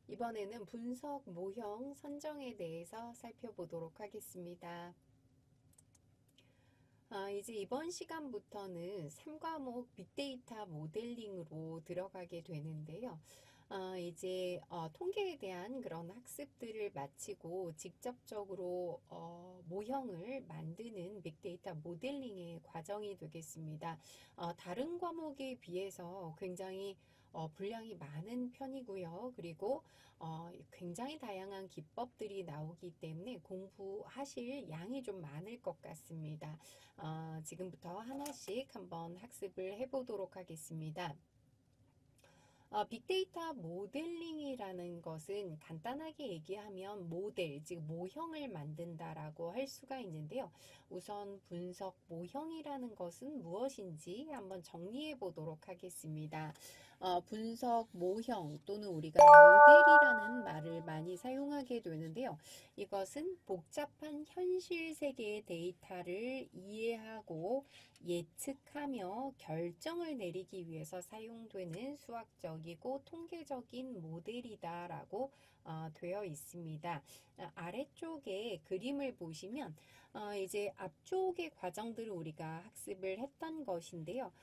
이번에는 분석 모형 선정에 대해서 살펴보도록 하겠습니다. 이제 이번 시간부터는 3과목 빅데이터 모델링으로 들어가게 되는데요. 이제 통계에 대한 그런 학습들을 마치고 직접적으로 모형을 만드는 빅데이터 모델링의 과정이 되겠습니다. 다른 과목에 비해서 굉장히 분량이 많은 편이고요. 그리고 굉장히 다양한 기법들이 나오기 때문에 공부하실 양이 좀 많을 것 같습니다. 지금부터 하나씩 한번 학습을 해보도록 하겠습니다. 빅데이터 모델링이라는 것은 간단하게 얘기하면 모델, 즉 모형을 만든다라고 할 수가 있는데요. 우선 분석 모형이라는 것은 무엇인지 한번 정리해 보도록 하겠습니다. 분석 모형 또는 우리가 모델이라는 말을 많이 사용하게 되는데요. 이것은 복잡한 현실 세계의 데이터를 이해하고 예측하며 결정을 내리기 위해서 사용되는 수학적이고 통계적인 모델이다라고 되어 있습니다. 아래쪽에 그림을 보시면 이제 앞쪽의 과정들을 우리가 학습을 했던 것인데요.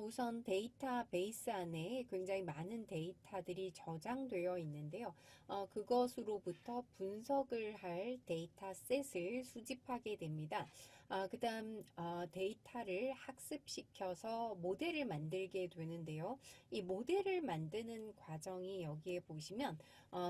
우선 데이터베이스 안에 굉장히 많은 데이터들이 저장되어 있는데요. 그것으로부터 분석을 할 데이터셋을 수집하게 됩니다. 그 다음 데이터를 학습시켜서 모델을 만들게 되는데요. 이 모델을 만드는 과정이 여기에 보시면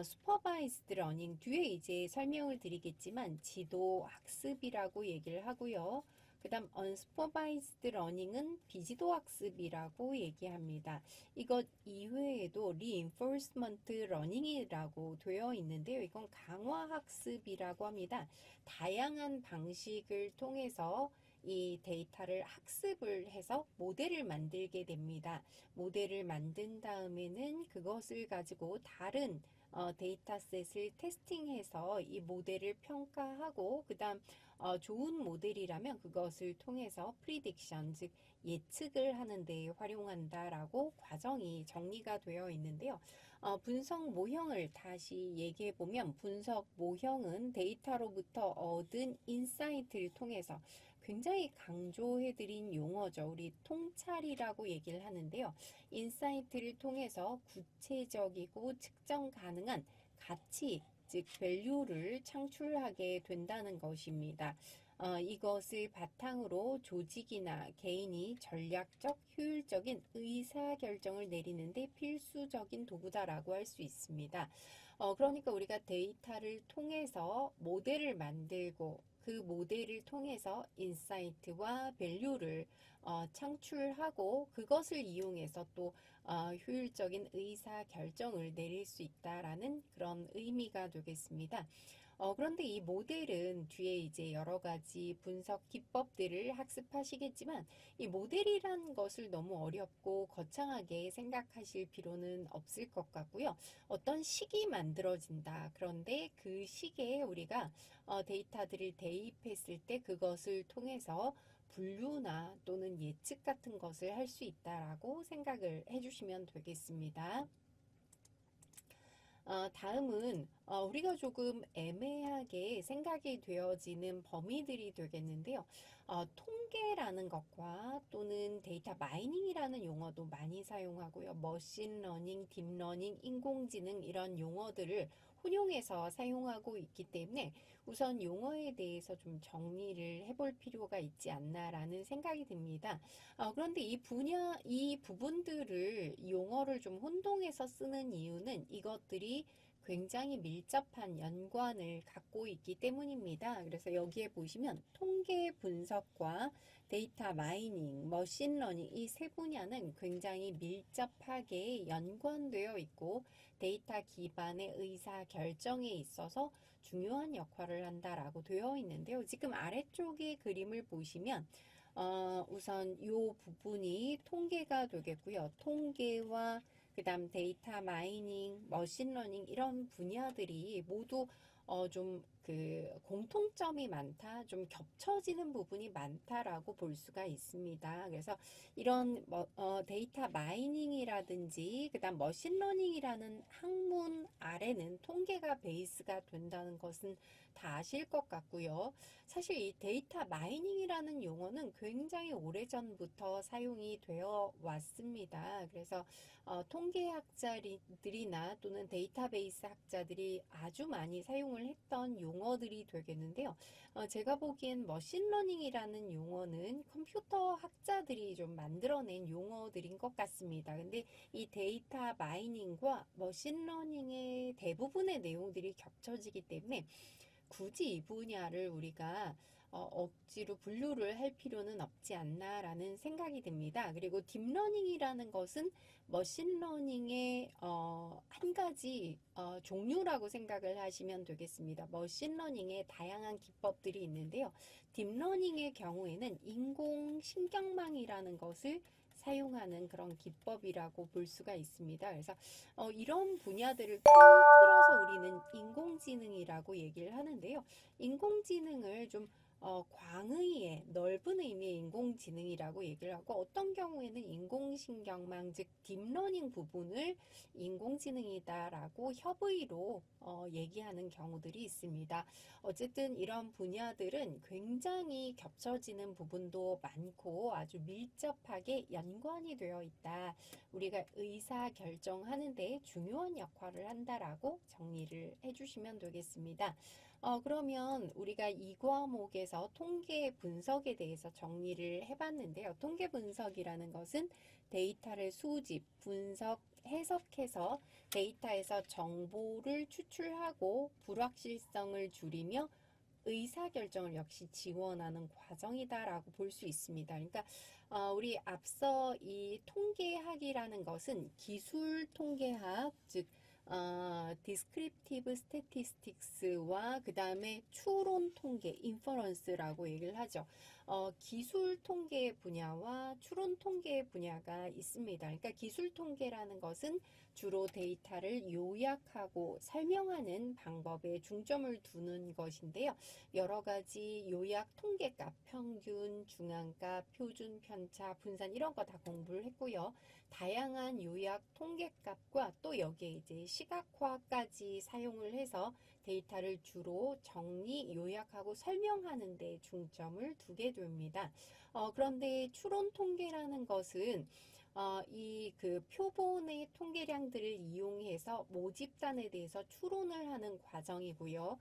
슈퍼바이스드 러닝 뒤에 이제 설명을 드리겠지만 지도 학습이라고 얘기를 하고요. 그 다음 unsupervised learning은 비지도 학습이라고 얘기합니다. 이것 이외에도 reinforcement learning이라고 되어 있는데요. 이건 강화 학습이라고 합니다. 다양한 방식을 통해서 이 데이터를 학습을 해서 모델을 만들게 됩니다. 모델을 만든 다음에는 그것을 가지고 다른 데이터셋을 테스팅해서 이 모델을 평가하고 그 다음 좋은 모델이라면 그것을 통해서 프리딕션, 즉 예측을 하는 데 활용한다라고 과정이 정리가 되어 있는데요. 분석 모형을 다시 얘기해 보면 분석 모형은 데이터로부터 얻은 인사이트를 통해서 굉장히 강조해드린 용어죠. 우리 통찰이라고 얘기를 하는데요. 인사이트를 통해서 구체적이고 측정 가능한 가치, 즉 밸류를 창출하게 된다는 것입니다. 이것을 바탕으로 조직이나 개인이 전략적, 효율적인 의사결정을 내리는데 필수적인 도구다라고 할 수 있습니다. 그러니까 우리가 데이터를 통해서 모델을 만들고 그 모델을 통해서 인사이트와 밸류를 창출하고 그것을 이용해서 또 효율적인 의사 결정을 내릴 수 있다라는 그런 의미가 되겠습니다. 그런데 이 모델은 뒤에 이제 여러 가지 분석 기법들을 학습하시겠지만 이 모델이란 것을 너무 어렵고 거창하게 생각하실 필요는 없을 것 같고요. 어떤 식이 만들어진다. 그런데 그 식에 우리가 데이터들을 대입했을 때 그것을 통해서 분류나 또는 예측 같은 것을 할 수 있다라고 생각을 해주시면 되겠습니다. 다음은 우리가 조금 애매하게 생각이 되어지는 범위들이 되겠는데요. 통계라는 것과 또는 데이터 마이닝이라는 용어도 많이 사용하고요. 머신러닝, 딥러닝, 인공지능 이런 용어들을 혼용해서 사용하고 있기 때문에 우선 용어에 대해서 좀 정리를 해볼 필요가 있지 않나라는 생각이 듭니다. 그런데 이 부분들을 용어를 좀 혼동해서 쓰는 이유는 이것들이 굉장히 밀접한 연관을 갖고 있기 때문입니다. 그래서 여기에 보시면 통계 분석과 데이터 마이닝, 머신러닝 이 세 분야는 굉장히 밀접하게 연관되어 있고 데이터 기반의 의사 결정에 있어서 중요한 역할을 한다라고 되어 있는데요. 지금 아래쪽의 그림을 보시면 우선 이 부분이 통계가 되겠고요. 통계와 그 다음 데이터 마이닝, 머신러닝 이런 분야들이 모두 좀 그 공통점이 많다, 좀 겹쳐지는 부분이 많다라고 볼 수가 있습니다. 그래서 이런 데이터 마이닝이라든지 그다음 머신러닝이라는 학문 아래는 통계가 베이스가 된다는 것은 다 아실 것 같고요. 사실 이 데이터 마이닝이라는 용어는 굉장히 오래전부터 사용이 되어 왔습니다. 그래서 통계학자들이나 또는 데이터베이스 학자들이 아주 많이 사용을 했던 용어들이 되겠는데요. 제가 보기엔 머신러닝이라는 용어는 컴퓨터 학자들이 좀 만들어낸 용어들인 것 같습니다. 근데 이 데이터 마이닝과 머신러닝의 대부분의 내용들이 겹쳐지기 때문에 굳이 이 분야를 우리가 억지로 분류를 할 필요는 없지 않나라는 생각이 듭니다. 그리고 딥러닝이라는 것은 머신러닝의 한 가지 종류라고 생각을 하시면 되겠습니다. 머신러닝의 다양한 기법들이 있는데요. 딥러닝의 경우에는 인공신경망이라는 것을 사용하는 그런 기법이라고 볼 수가 있습니다. 그래서 이런 분야들을 통틀어서 우리는 인공지능이라고 얘기를 하는데요. 인공지능을 좀 광의의 넓은 의미의 인공지능이라고 얘기를 하고 어떤 경우에는 인공신경망 즉 딥러닝 부분을 인공지능이다라고 협의로 얘기하는 경우들이 있습니다. 어쨌든 이런 분야들은 굉장히 겹쳐지는 부분도 많고 아주 밀접하게 연관이 되어 있다. 우리가 의사 결정하는데 중요한 역할을 한다라고 정리를 해주시면 되겠습니다. 그러면 우리가 이 과목에서 통계 분석에 대해서 정리를 해봤는데요. 통계 분석이라는 것은 데이터를 수집, 분석, 해석해서 데이터에서 정보를 추출하고 불확실성을 줄이며 의사결정을 역시 지원하는 과정이다라고 볼 수 있습니다. 그러니까 우리 앞서 이 통계학이라는 것은 기술 통계학, 즉 descriptive statistics와 그 다음에 추론 통계, inference라고 얘기를 하죠. 기술 통계 분야와 추론 통계 분야가 있습니다. 그러니까 기술 통계라는 것은 주로 데이터를 요약하고 설명하는 방법에 중점을 두는 것인데요. 여러 가지 요약 통계값, 평균, 중앙값, 표준, 편차, 분산 이런 거 다 공부를 했고요. 다양한 요약 통계값과 또 여기에 이제 시각화까지 사용을 해서 데이터를 주로 정리, 요약하고 설명하는 데 중점을 두게 됩니다. 그런데 추론 통계라는 것은 이 그 표본의 통계량들을 이용해서 모집단에 대해서 추론을 하는 과정이고요.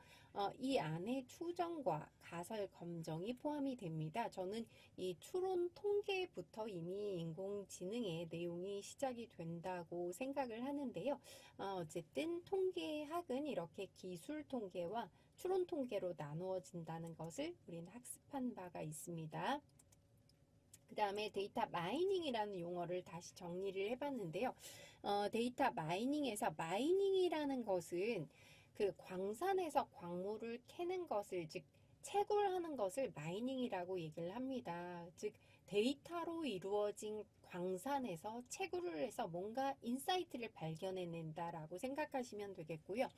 이 안에 추정과 가설 검정이 포함이 됩니다. 저는 이 추론 통계부터 이미 인공지능의 내용이 시작이 된다고 생각을 하는데요. 어쨌든 통계학은 이렇게 기술 통계와 추론 통계로 나누어진다는 것을 우리는 학습한 바가 있습니다. 그 다음에 데이터 마이닝이라는 용어를 다시 정리를 해봤는데요. 데이터 마이닝에서 마이닝이라는 것은 그 광산에서 광물을 캐는 것을 즉 채굴하는 것을 마이닝이라고 얘기를 합니다. 즉 데이터로 이루어진 광산에서 채굴을 해서 뭔가 인사이트를 발견해낸다라고 생각하시면 되겠고요.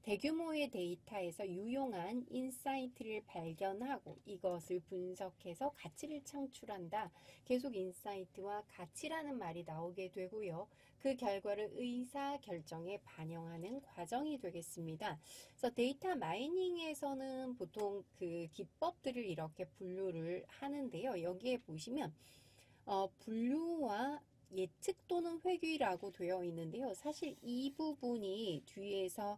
대규모의 데이터에서 유용한 인사이트를 발견하고 이것을 분석해서 가치를 창출한다. 계속 인사이트와 가치라는 말이 나오게 되고요. 그 결과를 의사 결정에 반영하는 과정이 되겠습니다. 그래서 데이터 마이닝에서는 보통 그 기법들을 이렇게 분류를 하는데요. 여기에 보시면 분류와 예측 또는 회귀라고 되어 있는데요. 사실 이 부분이 뒤에서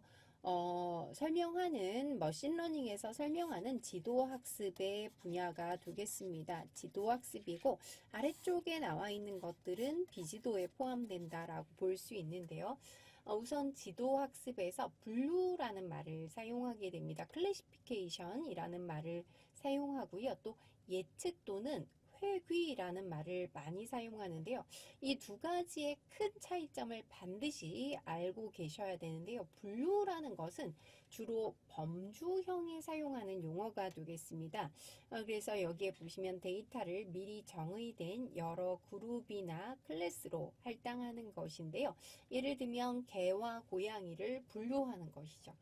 설명하는 머신러닝에서 설명하는 지도학습의 분야가 되겠습니다. 지도학습이고 아래쪽에 나와 있는 것들은 비지도에 포함된다라고 볼 수 있는데요. 우선 지도학습에서 분류라는 말을 사용하게 됩니다. 클래시피케이션이라는 말을 사용하고요. 또 예측 또는 회귀라는 말을 많이 사용하는데요. 이 두 가지의 큰 차이점을 반드시 알고 계셔야 되는데요. 분류라는 것은 주로 범주형에 사용하는 용어가 되겠습니다. 그래서 여기에 보시면 데이터를 미리 정의된 여러 그룹이나 클래스로 할당하는 것인데요. 예를 들면 개와 고양이를 분류하는 것이죠.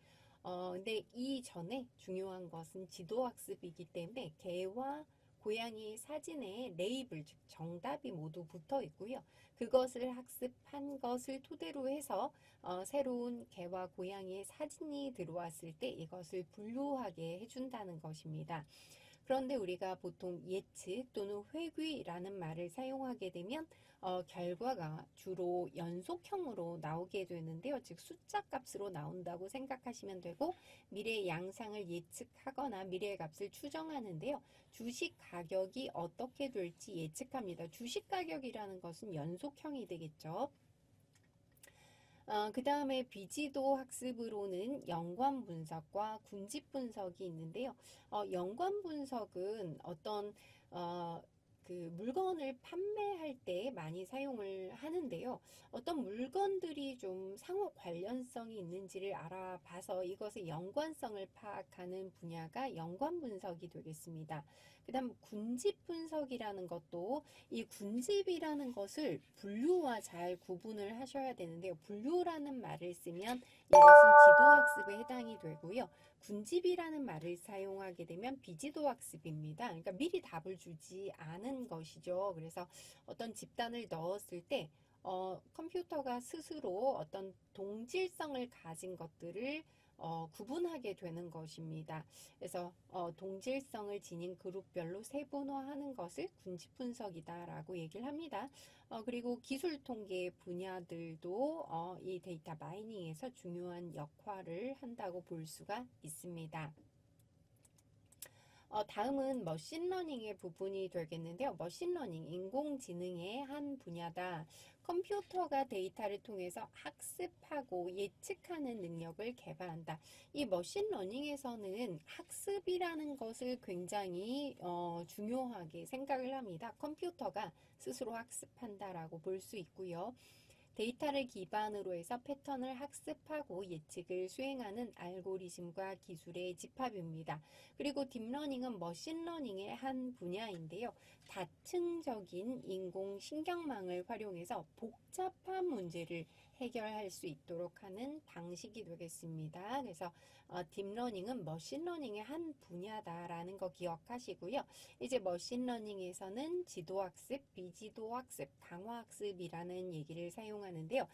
근데 이전에 중요한 것은 지도학습이기 때문에 개와 고양이 사진에 레이블, 즉 정답이 모두 붙어 있고요. 그것을 학습한 것을 토대로 해서 새로운 개와 고양이의 사진이 들어왔을 때 이것을 분류하게 해준다는 것입니다. 그런데 우리가 보통 예측 또는 회귀라는 말을 사용하게 되면 결과가 주로 연속형으로 나오게 되는데요. 즉 숫자 값으로 나온다고 생각하시면 되고 미래의 양상을 예측하거나 미래의 값을 추정하는데요. 주식 가격이 어떻게 될지 예측합니다. 주식 가격이라는 것은 연속형이 되겠죠. 그 다음에 비지도 학습으로는 연관 분석과 군집 분석이 있는데요. 연관 분석은 어떤 어, 그 물건을 판매할 때 많이 사용을 하는데요. 어떤 물건들이 좀 상호 관련성이 있는지를 알아봐서 이것의 연관성을 파악하는 분야가 연관 분석이 되겠습니다. 그 다음 군집 분석이라는 것도 이 군집이라는 것을 분류와 잘 구분을 하셔야 되는데요. 분류라는 말을 쓰면 이것은 지도학습에 해당이 되고요. 군집이라는 말을 사용하게 되면 비지도학습입니다. 그러니까 미리 답을 주지 않은 것이죠. 그래서 어떤 집단을 넣었을 때 컴퓨터가 스스로 어떤 동질성을 가진 것들을 구분하게 되는 것입니다. 그래서 동질성을 지닌 그룹별로 세분화하는 것을 군집 분석이다라고 얘기를 합니다. 그리고 기술 통계 분야들도 이 데이터 마이닝에서 중요한 역할을 한다고 볼 수가 있습니다. 다음은 머신러닝의 부분이 되겠는데요. 머신러닝, 인공지능의 한 분야다. 컴퓨터가 데이터를 통해서 학습하고 예측하는 능력을 개발한다. 이 머신러닝에서는 학습이라는 것을 굉장히 중요하게 생각을 합니다. 컴퓨터가 스스로 학습한다라고 볼 수 있고요. 데이터를 기반으로 해서 패턴을 학습하고 예측을 수행하는 알고리즘과 기술의 집합입니다. 그리고 딥러닝은 머신러닝의 한 분야인데요. 다층적인 인공신경망을 활용해서 복잡한 문제를 해결할 수 있도록 하는 방식이 되겠습니다. 그래서 딥러닝은 머신러닝의 한 분야다라는 거 기억하시고요. 이제 머신러닝에서는 지도학습, 비지도학습, 강화학습이라는 얘기를 사용하는데요.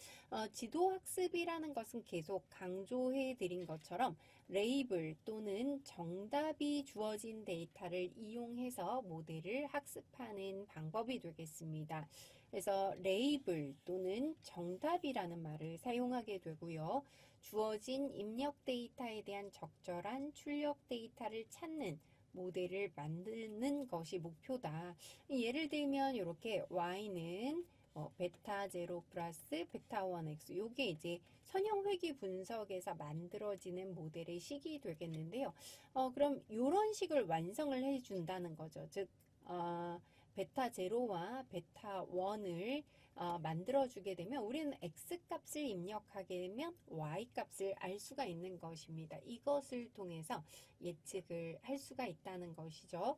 지도학습이라는 것은 계속 강조해 드린 것처럼 레이블 또는 정답이 주어진 데이터를 이용해서 모델을 학습하는 방법이 되겠습니다. 그래서 레이블 또는 정답이라는 말을 사용하게 되고요. 주어진 입력 데이터에 대한 적절한 출력 데이터를 찾는 모델을 만드는 것이 목표다. 예를 들면 이렇게 y는 베타 0 플러스 베타 1x 요게 이제 선형 회귀 분석에서 만들어지는 모델의 식이 되겠는데요. 그럼 이런 식을 완성을 해준다는 거죠. 즉 베타 0와 베타 1을 만들어주게 되면 우리는 X값을 입력하게 되면 Y값을 알 수가 있는 것입니다. 이것을 통해서 예측을 할 수가 있다는 것이죠.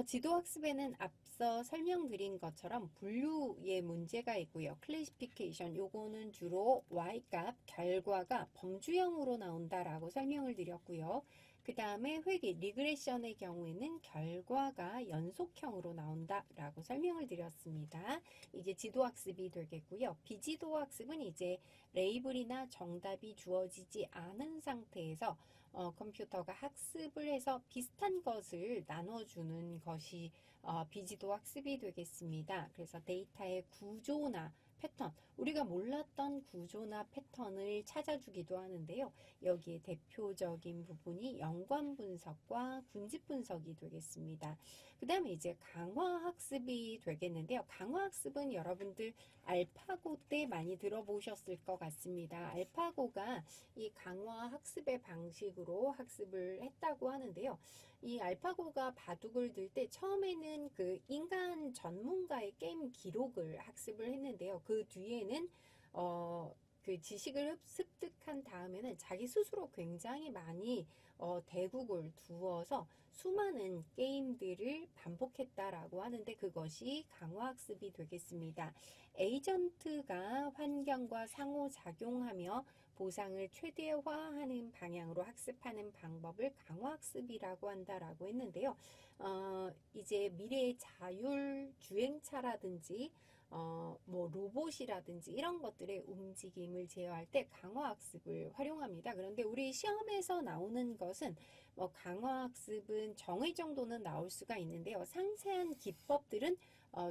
지도학습에는 앞서 설명드린 것처럼 분류의 문제가 있고요. 클래시피케이션, 요거는 주로 Y값, 결과가 범주형으로 나온다라고 설명을 드렸고요. 그 다음에 회귀, 리그레션의 경우에는 결과가 연속형으로 나온다라고 설명을 드렸습니다. 이게 지도학습이 되겠고요. 비지도학습은 이제 레이블이나 정답이 주어지지 않은 상태에서 컴퓨터가 학습을 해서 비슷한 것을 나눠주는 것이 비지도 학습이 되겠습니다. 그래서 데이터의 구조나 패턴, 우리가 몰랐던 구조나 패턴을 찾아주기도 하는데요. 여기에 대표적인 부분이 연관 분석과 군집 분석이 되겠습니다. 그 다음에 이제 강화 학습이 되겠는데요. 강화 학습은 여러분들 알파고 때 많이 들어보셨을 것 같습니다. 알파고가 이 강화 학습의 방식으로 학습을 했다고 하는데요. 이 알파고가 바둑을 들 때 처음에는 그 인간 전문가의 게임 기록을 학습을 했는데요. 그 뒤에는 그 지식을 습득한 다음에는 자기 스스로 굉장히 많이 대국을 두어서 수많은 게임들을 반복했다라고 하는데 그것이 강화학습이 되겠습니다. 에이전트가 환경과 상호작용하며 보상을 최대화하는 방향으로 학습하는 방법을 강화학습이라고 한다라고 했는데요. 이제 미래의 자율주행차라든지 뭐 로봇이라든지 이런 것들의 움직임을 제어할 때 강화학습을 활용합니다. 그런데 우리 시험에서 나오는 것은 뭐 강화학습은 정의 정도는 나올 수가 있는데요. 상세한 기법들은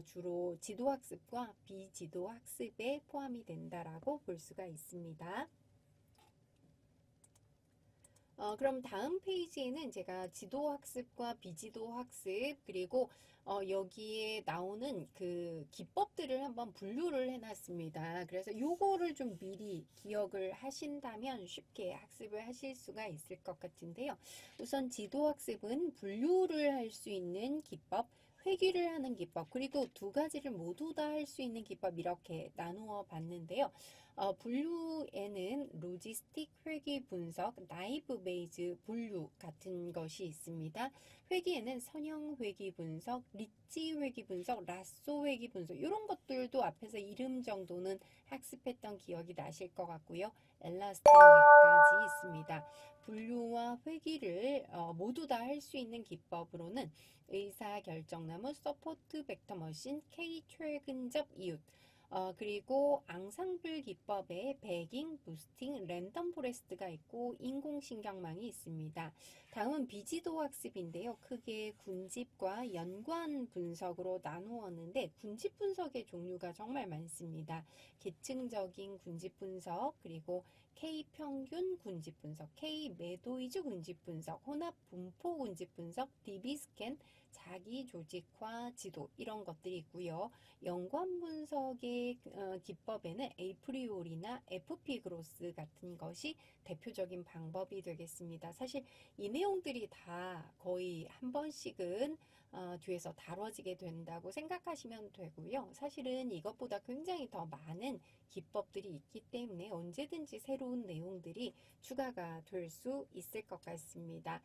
주로 지도학습과 비지도학습에 포함이 된다라고 볼 수가 있습니다. 그럼 다음 페이지에는 제가 지도학습과 비지도학습 그리고 여기에 나오는 그 기법들을 한번 분류를 해놨습니다. 그래서 요거를 좀 미리 기억을 하신다면 쉽게 학습을 하실 수가 있을 것 같은데요. 우선 지도학습은 분류를 할 수 있는 기법, 회귀를 하는 기법, 그리고 두 가지를 모두 다 할 수 있는 기법 이렇게 나누어 봤는데요. 분류에는 로지스틱 회귀 분석, 나이브 베이즈 분류 같은 것이 있습니다. 회귀에는 선형 회귀 분석, 리치 회귀 분석, 라쏘 회귀 분석 이런 것들도 앞에서 이름 정도는 학습했던 기억이 나실 것 같고요. 엘라스틱 맵까지 있습니다. 분류와 회귀를 모두 다 할 수 있는 기법으로는 의사결정나무, 서포트 벡터 머신, K 최근접 이웃 그리고 앙상블 기법에 배깅, 부스팅, 랜덤 포레스트가 있고 인공신경망이 있습니다. 다음은 비지도 학습인데요. 크게 군집과 연관 분석으로 나누었는데 군집 분석의 종류가 정말 많습니다. 계층적인 군집 분석, 그리고 K평균 군집 분석, K매도이주 군집 분석, 혼합 분포 군집 분석, DB 스캔, 자기 조직화 지도 이런 것들이 있고요. 연관 분석의 기법에는 에이프리올이나 FP 그로스 같은 것이 대표적인 방법이 되겠습니다. 사실 이 내용들이 다 거의 한 번씩은 뒤에서 다뤄지게 된다고 생각하시면 되고요. 사실은 이것보다 굉장히 더 많은 기법들이 있기 때문에 언제든지 새로운 내용들이 추가가 될 수 있을 것 같습니다.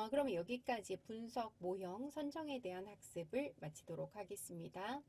그러면 여기까지 분석 모형 선정에 대한 학습을 마치도록 하겠습니다.